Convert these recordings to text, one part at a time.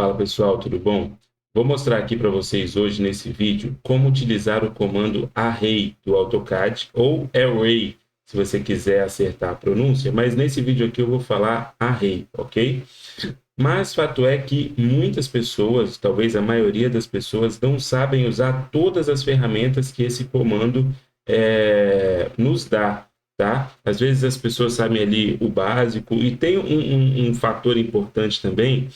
Fala pessoal, tudo bom? Vou mostrar aqui para vocês hoje nesse vídeo como utilizar o comando array do AutoCAD ou array, se você quiser acertar a pronúncia, mas nesse vídeo aqui eu vou falar array, ok? Mas fato é que muitas pessoas, talvez a maioria das pessoas, não sabem usar todas as ferramentas que esse comando nos dá, tá? Às vezes as pessoas sabem ali o básico e tem um fator importante também,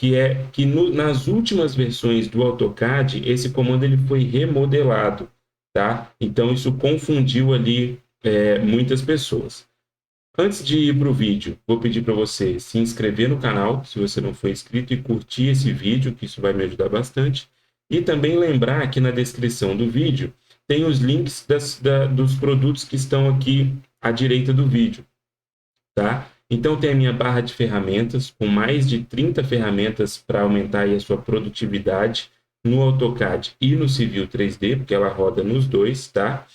que é que nas últimas versões do AutoCAD, esse comando ele foi remodelado, tá? Então isso confundiu ali muitas pessoas. Antes de ir para o vídeo, vou pedir para você se inscrever no canal, se você não for inscrito, e curtir esse vídeo, que isso vai me ajudar bastante. E também lembrar que na descrição do vídeo tem os links dos produtos que estão aqui à direita do vídeo, tá? Então tem a minha barra de ferramentas, com mais de 30 ferramentas para aumentar aí a sua produtividade no AutoCAD e no Civil 3D, porque ela roda nos dois, tá?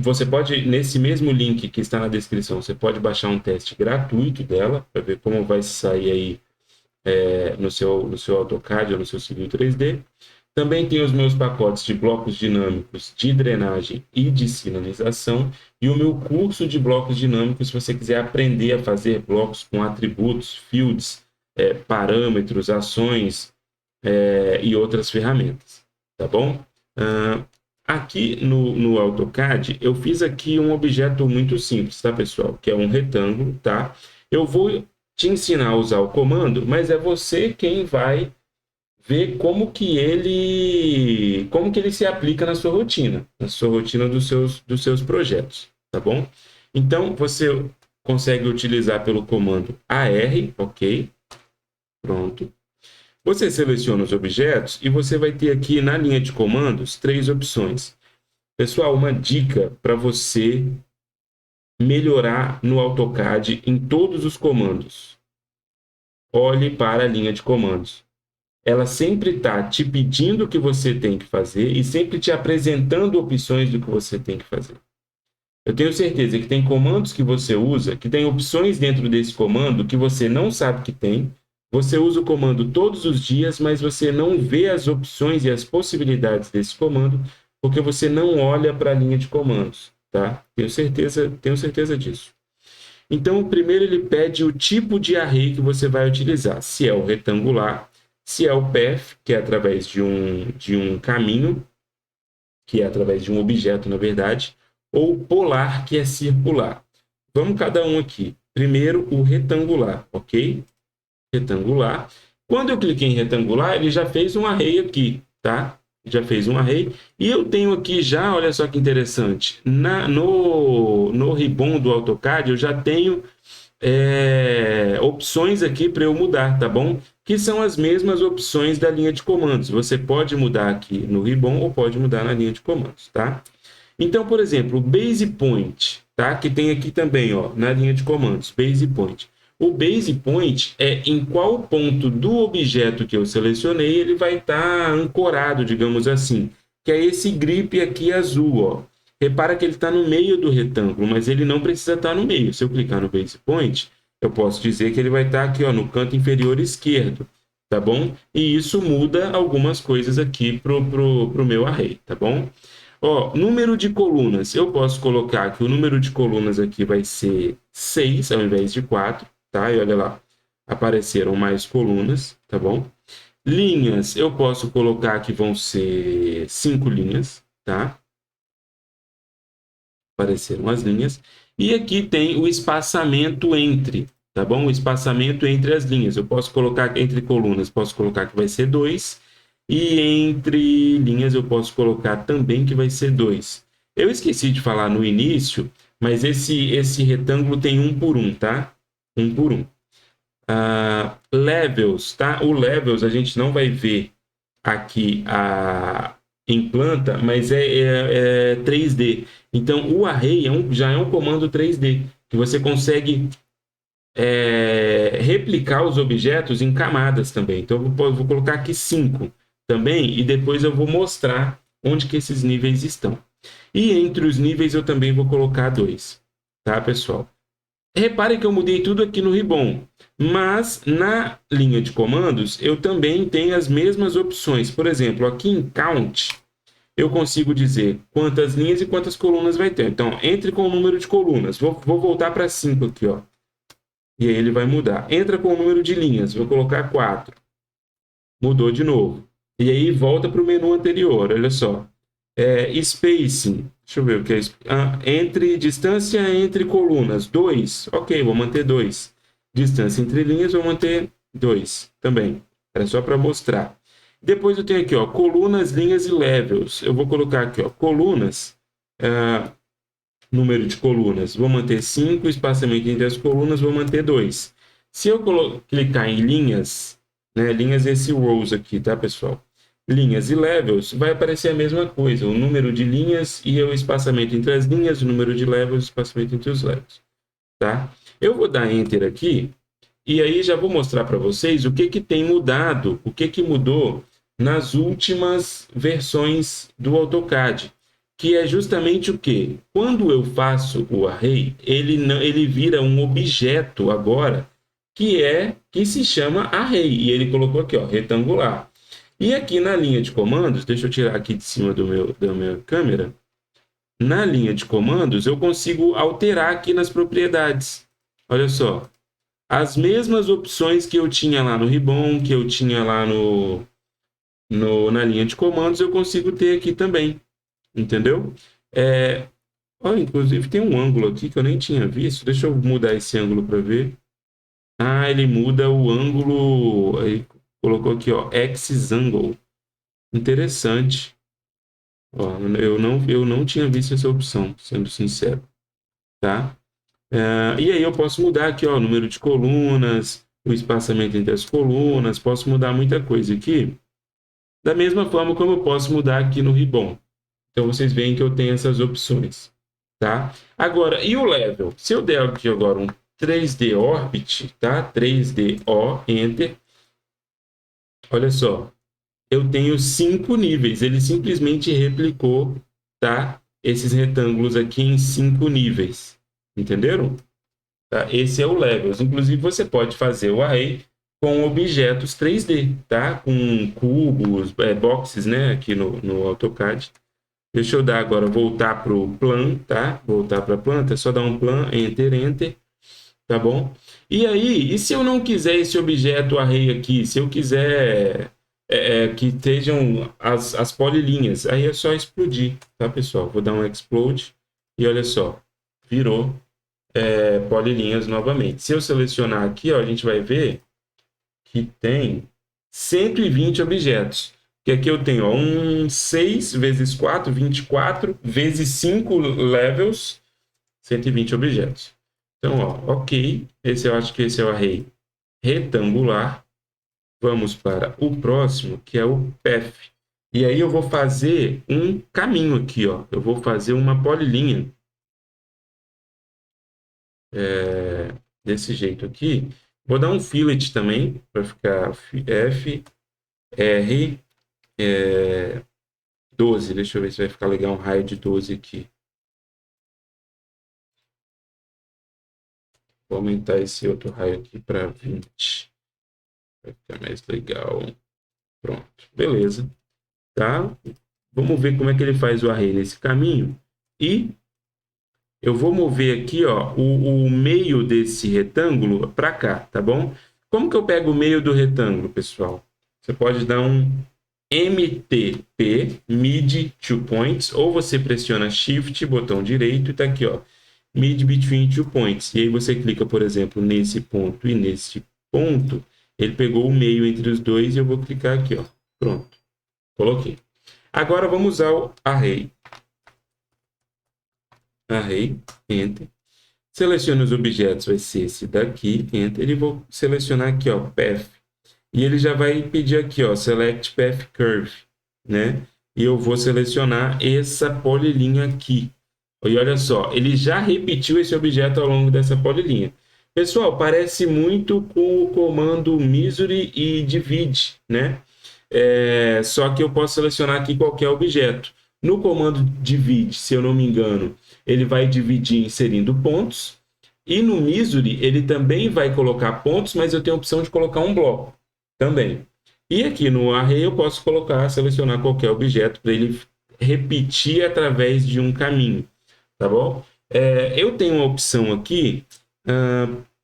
Você pode, nesse mesmo link que está na descrição, você pode baixar um teste gratuito dela, para ver como vai sair aí no seu AutoCAD ou no seu Civil 3D. Também tem os meus pacotes de blocos dinâmicos de drenagem e de sinalização e o meu curso de blocos dinâmicos se você quiser aprender a fazer blocos com atributos, fields, parâmetros, ações e outras ferramentas, tá bom? Aqui no AutoCAD, eu fiz aqui um objeto muito simples, tá, pessoal? Que é um retângulo, tá? Eu vou te ensinar a usar o comando, mas é você quem vai ver como que ele se aplica na sua rotina dos seus projetos, tá bom? Então, você consegue utilizar pelo comando AR, ok? Pronto. Você seleciona os objetos e você vai ter aqui na linha de comandos 3 opções. Pessoal, uma dica para você melhorar no AutoCAD em todos os comandos. Olhe para a linha de comandos. Ela sempre está te pedindo o que você tem que fazer e sempre te apresentando opções do que você tem que fazer. Eu tenho certeza que tem comandos que você usa, que tem opções dentro desse comando que você não sabe que tem. Você usa o comando todos os dias, mas você não vê as opções e as possibilidades desse comando, porque você não olha para a linha de comandos, tá? Tenho certeza disso. Então, primeiro ele pede o tipo de array que você vai utilizar, se é o retangular, se é o path, que é através de um caminho, que é através de um objeto, na verdade, ou polar, que é circular. Vamos cada um aqui. Primeiro, o retangular, ok? Retangular. Quando eu cliquei em retangular, ele já fez um array aqui, tá? Já fez um array. E eu tenho aqui já, olha só que interessante, no ribbon do AutoCAD, eu já tenho opções aqui para eu mudar, tá bom? Que são as mesmas opções da linha de comandos. Você pode mudar aqui no ribbon ou pode mudar na linha de comandos, tá? Então, por exemplo, o base point, tá? Que tem aqui também, ó, na linha de comandos, base point. O base point é em qual ponto do objeto que eu selecionei ele vai estar ancorado, digamos assim, que é esse grip aqui azul, ó. Repara que ele está no meio do retângulo, mas ele não precisa estar no meio. Se eu clicar no base point, eu posso dizer que ele vai estar aqui, ó, no canto inferior esquerdo, tá bom? E isso muda algumas coisas aqui pro meu array, tá bom? Ó, número de colunas, eu posso colocar que o número de colunas aqui vai ser 6 ao invés de 4, tá? E olha lá, apareceram mais colunas, tá bom? Linhas, eu posso colocar que vão ser 5 linhas, tá? Apareceram as linhas. E aqui tem o espaçamento entre, tá bom? O espaçamento entre as linhas. Eu posso colocar entre colunas, posso colocar que vai ser 2. E entre linhas eu posso colocar também que vai ser 2. Eu esqueci de falar no início, mas esse retângulo tem 1 por 1, tá? 1 por 1. Levels, tá? O levels a gente não vai ver aqui em planta, mas é 3D. Então, o array já é um comando 3D, que você consegue replicar os objetos em camadas também. Então, eu vou colocar aqui 5 também, e depois eu vou mostrar onde que esses níveis estão. E entre os níveis eu também vou colocar 2, tá, pessoal? Repare que eu mudei tudo aqui no Ribbon, mas na linha de comandos eu também tenho as mesmas opções. Por exemplo, aqui em Count, eu consigo dizer quantas linhas e quantas colunas vai ter. Então, entre com o número de colunas. Vou voltar para 5 aqui, ó. E aí ele vai mudar. Entra com o número de linhas. Vou colocar 4. Mudou de novo. E aí volta para o menu anterior. Olha só. Spacing. Deixa eu ver o que é. Distância entre colunas. 2. Ok, vou manter 2. Distância entre linhas, vou manter 2 também. Era só para mostrar. Depois eu tenho aqui, ó, colunas, linhas e levels. Eu vou colocar aqui, ó, colunas, número de colunas. Vou manter 5, espaçamento entre as colunas, vou manter 2. Se eu clicar em linhas, né, linhas esse rows aqui, tá, pessoal? Linhas e levels, vai aparecer a mesma coisa. O número de linhas e o espaçamento entre as linhas, o número de levels e o espaçamento entre os levels, tá? Eu vou dar Enter aqui, e aí já vou mostrar para vocês o que tem mudado, o que mudou nas últimas versões do AutoCAD, que é justamente o que? Quando eu faço o array, ele vira um objeto agora, que se chama array, e ele colocou aqui, ó, retangular. E aqui na linha de comandos, deixa eu tirar aqui de cima da minha câmera, na linha de comandos eu consigo alterar aqui nas propriedades. Olha só, as mesmas opções que eu tinha lá no Ribbon, que eu tinha lá na linha de comandos, eu consigo ter aqui também, entendeu? Inclusive tem um ângulo aqui que eu nem tinha visto, deixa eu mudar esse ângulo para ver. Ele muda o ângulo, aí colocou aqui, ó, Axis Angle, interessante. Ó, eu não tinha visto essa opção, sendo sincero, tá? E aí eu posso mudar aqui, ó, o número de colunas, o espaçamento entre as colunas, posso mudar muita coisa aqui, da mesma forma como eu posso mudar aqui no Ribbon. Então vocês veem que eu tenho essas opções, tá? Agora, e o level? Se eu der aqui agora um 3D Orbit, tá? 3D O, Enter, olha só, eu tenho 5 níveis, ele simplesmente replicou, tá? Esses retângulos aqui em 5 níveis, entenderam? Tá? Esse é o Levels. Inclusive, você pode fazer o array com objetos 3D, tá? Com cubos, boxes, né? Aqui no AutoCAD. Deixa eu dar agora, voltar para o plan, tá? Voltar para a planta, é só dar um plan, Enter, Enter, tá bom? E aí, e se eu não quiser esse objeto array aqui? Se eu quiser que estejam as polilinhas, aí é só explodir, tá, pessoal? Vou dar um explode e olha só, virou polilinhas novamente. Se eu selecionar aqui, ó, a gente vai ver que tem 120 objetos. Que aqui eu tenho, ó, 6 vezes 4, 24, vezes 5 levels, 120 objetos. Então, ó, ok, eu acho que esse é o array retangular. Vamos para o próximo, que é o path. E aí eu vou fazer um caminho aqui, ó. Eu vou fazer uma polilinha desse jeito aqui. Vou dar um fillet também, para ficar F, R, 12. Deixa eu ver se vai ficar legal um raio de 12 aqui. Vou aumentar esse outro raio aqui para 20. Vai ficar mais legal. Pronto, beleza. Tá? Vamos ver como é que ele faz o array nesse caminho. E eu vou mover aqui, ó, o meio desse retângulo para cá, tá bom? Como que eu pego o meio do retângulo, pessoal? Você pode dar um MTP, Mid Two Points, ou você pressiona Shift, botão direito, e tá aqui, ó, Mid Between Two Points. E aí você clica, por exemplo, nesse ponto e nesse ponto, ele pegou o meio entre os dois e eu vou clicar aqui, ó. Pronto, coloquei. Agora vamos usar o array. Array, Enter. Selecione os objetos, vai ser esse daqui, Enter, e vou selecionar aqui, ó, Path. E ele já vai pedir aqui, ó, Select Path Curve, né? E eu vou selecionar essa polilinha aqui. E olha só, ele já repetiu esse objeto ao longo dessa polilinha. Pessoal, parece muito com o comando Misery e Divide, né? Só que eu posso selecionar aqui qualquer objeto. No comando Divide, se eu não me engano, ele vai dividir inserindo pontos. E no Misery, ele também vai colocar pontos, mas eu tenho a opção de colocar um bloco também. E aqui no Array eu posso colocar, selecionar qualquer objeto para ele repetir através de um caminho, tá bom? Eu tenho uma opção aqui,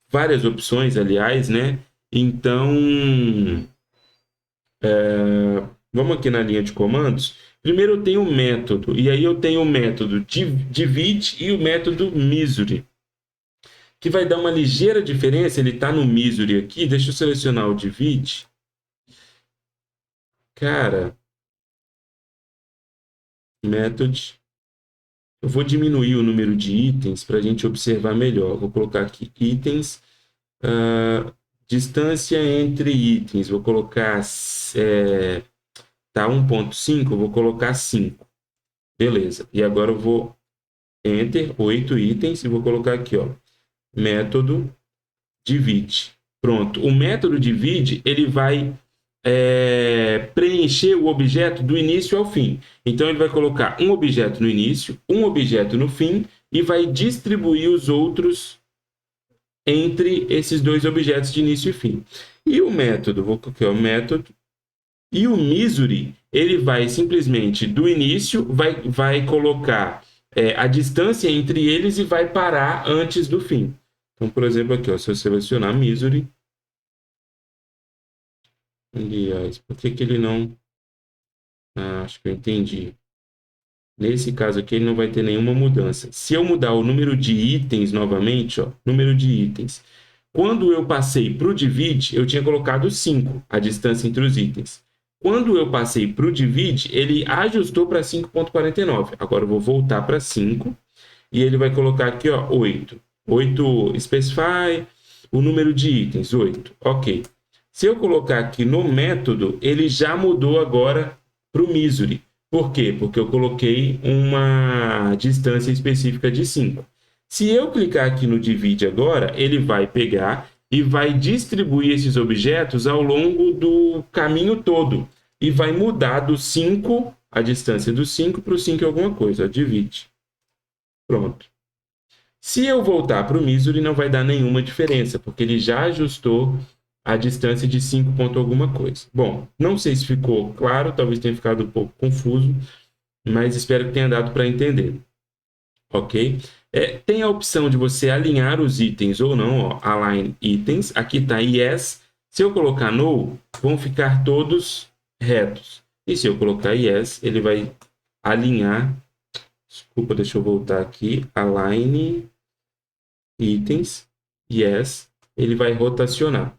várias opções, aliás, né? Então, vamos aqui na linha de comandos. Primeiro eu tenho o método, e aí eu tenho o método divide e o método misery, que vai dar uma ligeira diferença. Ele está no misery aqui, deixa eu selecionar o divide. Cara, method, eu vou diminuir o número de itens para a gente observar melhor. Vou colocar aqui itens, distância entre itens, vou colocar tá 1.5, vou colocar 5. Beleza. E agora eu vou enter 8 itens e vou colocar aqui, ó, método divide. Pronto. O método divide, ele vai preencher o objeto do início ao fim. Então ele vai colocar um objeto no início, um objeto no fim e vai distribuir os outros entre esses dois objetos de início e fim. E o método, vou colocar o método, e o misery, ele vai simplesmente do início, vai colocar a distância entre eles e vai parar antes do fim. Então, por exemplo, aqui, ó, se eu selecionar misery, aliás, por que ele não... acho que eu entendi. Nesse caso aqui, ele não vai ter nenhuma mudança. Se eu mudar o número de itens novamente, ó, número de itens. Quando eu passei para o divide, eu tinha colocado 5, a distância entre os itens. Quando eu passei para o divide, ele ajustou para 5.49. Agora eu vou voltar para 5 e ele vai colocar aqui, ó, 8. 8 specify, o número de itens, 8. Ok. Se eu colocar aqui no método, ele já mudou agora para o misery. Por quê? Porque eu coloquei uma distância específica de 5. Se eu clicar aqui no divide agora, ele vai pegar e vai distribuir esses objetos ao longo do caminho todo. E vai mudar do 5, a distância do 5 para o 5 alguma coisa. Divide. Pronto. Se eu voltar para o misery, não vai dar nenhuma diferença, porque ele já ajustou a distância de 5 ponto alguma coisa. Bom, não sei se ficou claro, talvez tenha ficado um pouco confuso, mas espero que tenha dado para entender. Ok? Tem a opção de você alinhar os itens ou não, ó, align itens. Aqui está yes. Se eu colocar no, vão ficar todos retos. E se eu colocar yes, ele vai alinhar. Desculpa, deixa eu voltar aqui. Align itens, yes. Ele vai rotacionar.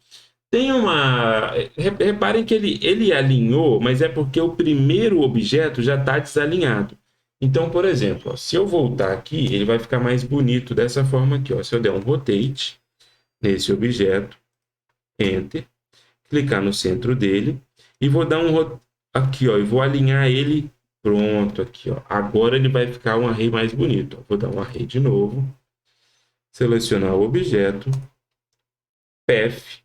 Tem uma... Reparem que ele alinhou, mas é porque o primeiro objeto já está desalinhado. Então, por exemplo, ó, se eu voltar aqui, ele vai ficar mais bonito dessa forma aqui. Ó. Se eu der um rotate nesse objeto, enter, clicar no centro dele e vou dar um aqui, ó, e vou alinhar ele. Pronto, aqui, ó. Agora ele vai ficar um array mais bonito. Ó. Vou dar um array de novo, selecionar o objeto, path,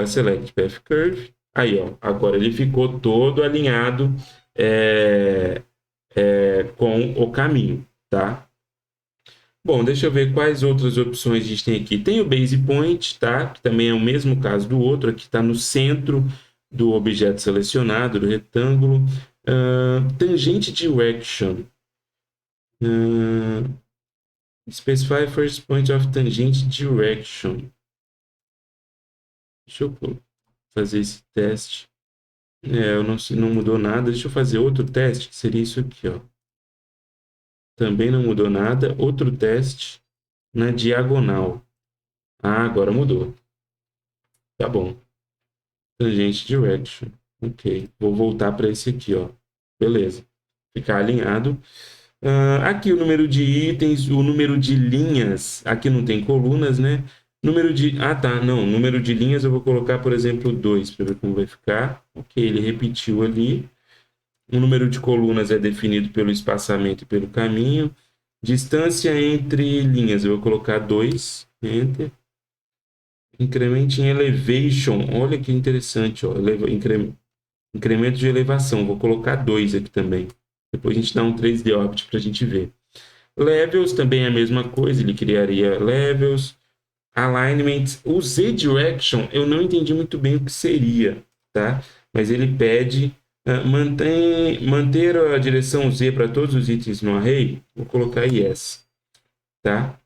select path curve. Aí, ó, agora ele ficou todo alinhado com o caminho, tá? Bom, deixa eu ver quais outras opções a gente tem aqui. Tem o base point, tá? Que também é o mesmo caso do outro. Aqui está no centro do objeto selecionado, do retângulo. Tangente direction. Specify first point of tangent direction. Deixa eu fazer esse teste. Não mudou nada. Deixa eu fazer outro teste, que seria isso aqui, ó. Também não mudou nada. Outro teste na diagonal. Agora mudou. Tá bom. Tangente direction. Ok. Vou voltar para esse aqui, ó. Beleza. Ficar alinhado. Aqui o número de itens, o número de linhas. Aqui não tem colunas, né? Número de... tá. Não. Número de linhas eu vou colocar, por exemplo, 2, para ver como vai ficar. Ok. Ele repetiu ali. O número de colunas é definido pelo espaçamento e pelo caminho. Distância entre linhas, eu vou colocar 2. Enter. Incremento em elevation. Olha que interessante, ó. Incremento de elevação. Vou colocar 2 aqui também. Depois a gente dá um 3D Opt para a gente ver. Levels também é a mesma coisa, ele criaria levels. Alignment, o Z-Direction, eu não entendi muito bem o que seria, tá? Mas ele pede manter a direção Z para todos os itens no array. Vou colocar yes, tá?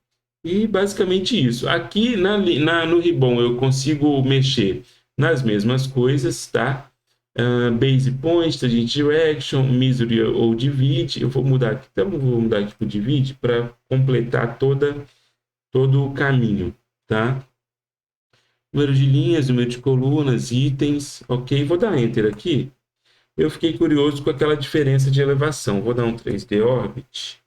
E basicamente isso. Aqui no Ribbon eu consigo mexer nas mesmas coisas, tá? Base point, tangent direction, misery ou divide. Eu vou mudar aqui, então vou mudar aqui para o divide para completar todo o caminho, tá? Número de linhas, número de colunas, itens, ok? Vou dar Enter aqui. Eu fiquei curioso com aquela diferença de elevação. Vou dar um 3D Orbit.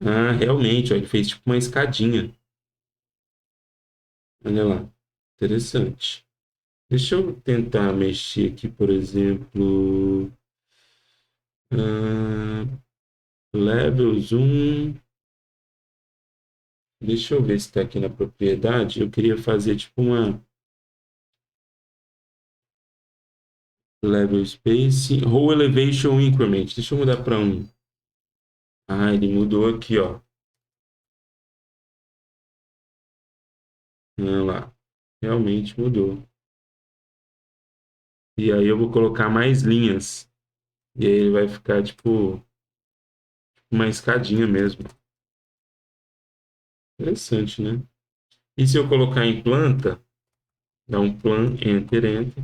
Ah, realmente, ó, ele fez tipo uma escadinha. Olha lá, interessante. Deixa eu tentar mexer aqui, por exemplo, level zoom. Deixa eu ver se está aqui na propriedade. Eu queria fazer tipo uma level space, row elevation increment. Deixa eu mudar para 1. Ah, ele mudou aqui, ó. Olha lá, realmente mudou. E aí eu vou colocar mais linhas. E aí ele vai ficar tipo uma escadinha mesmo. Interessante, né? E se eu colocar em planta, dá um plan, enter, enter.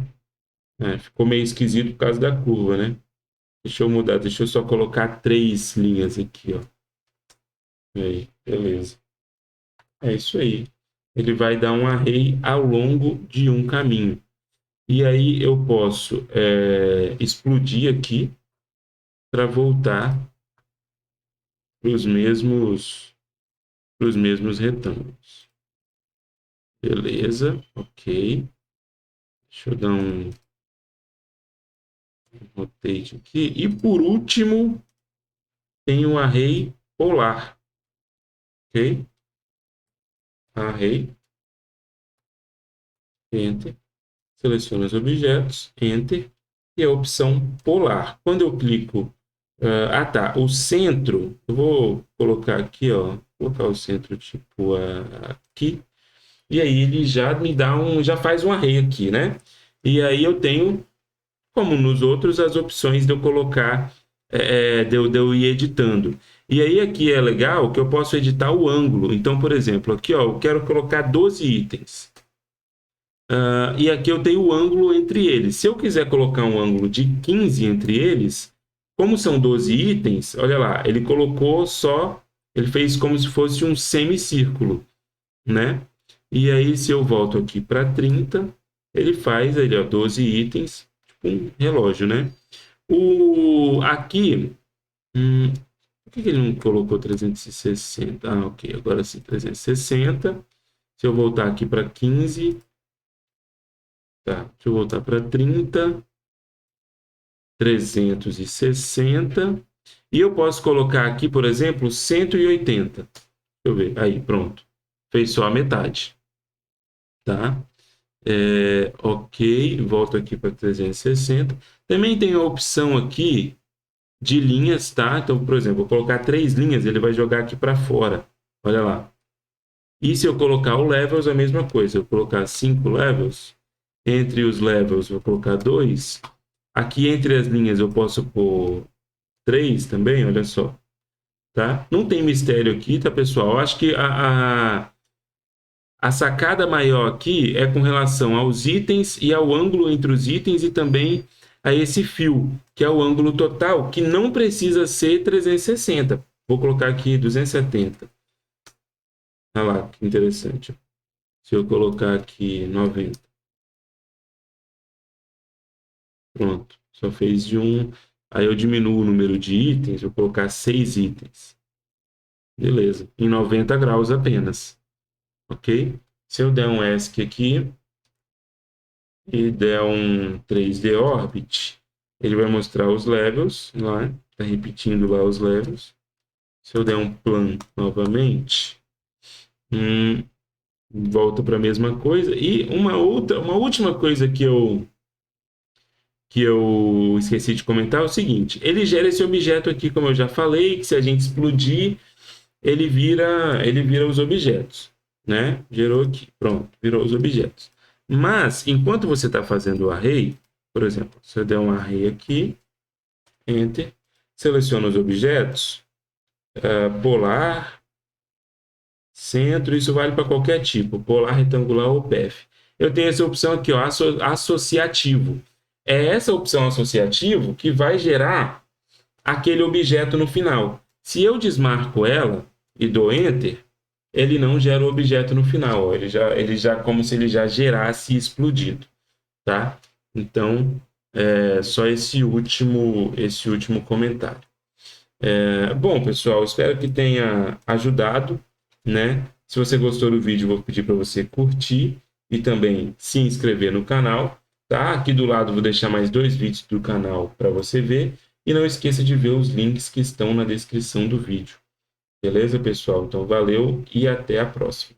Ficou meio esquisito por causa da curva, né? Deixa eu mudar, deixa eu só colocar 3 linhas aqui, ó. Aí, beleza. É isso aí. Ele vai dar um array ao longo de um caminho. E aí eu posso explodir aqui para voltar para os mesmos retângulos. Beleza, ok. Deixa eu dar um rotate aqui. E por último, tem o array polar. Ok? Array. Enter. Seleciono os objetos. Enter. E a opção polar. Quando eu clico... tá. O centro... Eu vou colocar aqui, ó. Vou colocar o centro tipo aqui. E aí ele já me dá já faz um array aqui, né? E aí eu tenho, como nos outros, as opções de eu colocar, de eu ir editando. E aí aqui é legal que eu posso editar o ângulo. Então, por exemplo, aqui ó, eu quero colocar 12 itens. E aqui eu tenho o ângulo entre eles. Se eu quiser colocar um ângulo de 15 entre eles, como são 12 itens, olha lá, ele colocou só, ele fez como se fosse um semicírculo, né? E aí, se eu volto aqui para 30, ele faz aí, ó, 12 itens, tipo um relógio, né? Aqui, por que ele não colocou 360? Ah, ok, agora sim, 360. Se eu voltar aqui para 15, tá, deixa eu voltar para 30, 360. E eu posso colocar aqui, por exemplo, 180. Deixa eu ver, aí, pronto. Fez só a metade, tá? Ok, volto aqui para 360. Também tem a opção aqui de linhas, tá? Então, por exemplo, vou colocar 3 linhas, ele vai jogar aqui para fora. Olha lá. E se eu colocar o levels, a mesma coisa. Eu vou colocar 5 levels. Entre os levels, vou colocar 2. Aqui entre as linhas, eu posso pôr 3 também, olha só. Tá? Não tem mistério aqui, tá, pessoal? Eu acho que a sacada maior aqui é com relação aos itens e ao ângulo entre os itens e também a esse fio, que é o ângulo total, que não precisa ser 360. Vou colocar aqui 270. Olha lá, que interessante. Se eu colocar aqui 90. Pronto, só fez de um. Aí eu diminuo o número de itens, vou colocar 6 itens. Beleza, em 90 graus apenas. Ok? Se eu der um ESC aqui, e der um 3D Orbit, ele vai mostrar os levels lá, tá repetindo lá os levels. Se eu der um plan novamente, volta para a mesma coisa. E uma última coisa que eu esqueci de comentar é o seguinte: ele gera esse objeto aqui, como eu já falei, que se a gente explodir, ele vira os objetos, né? Gerou aqui, pronto, virou os objetos. Mas, enquanto você está fazendo o array, por exemplo, se eu der um array aqui, Enter, seleciono os objetos, polar, centro, isso vale para qualquer tipo, polar, retangular ou PF. Eu tenho essa opção aqui, ó, associativo. É essa opção associativo que vai gerar aquele objeto no final. Se eu desmarco ela e dou Enter, ele não gera o objeto no final. Ó. Ele já como se ele já gerasse explodido, tá? Então, só esse último comentário. Bom, pessoal, espero que tenha ajudado, né? Se você gostou do vídeo, vou pedir para você curtir e também se inscrever no canal, tá? Aqui do lado vou deixar mais 2 vídeos do canal para você ver e não esqueça de ver os links que estão na descrição do vídeo. Beleza, pessoal? Então, valeu e até a próxima.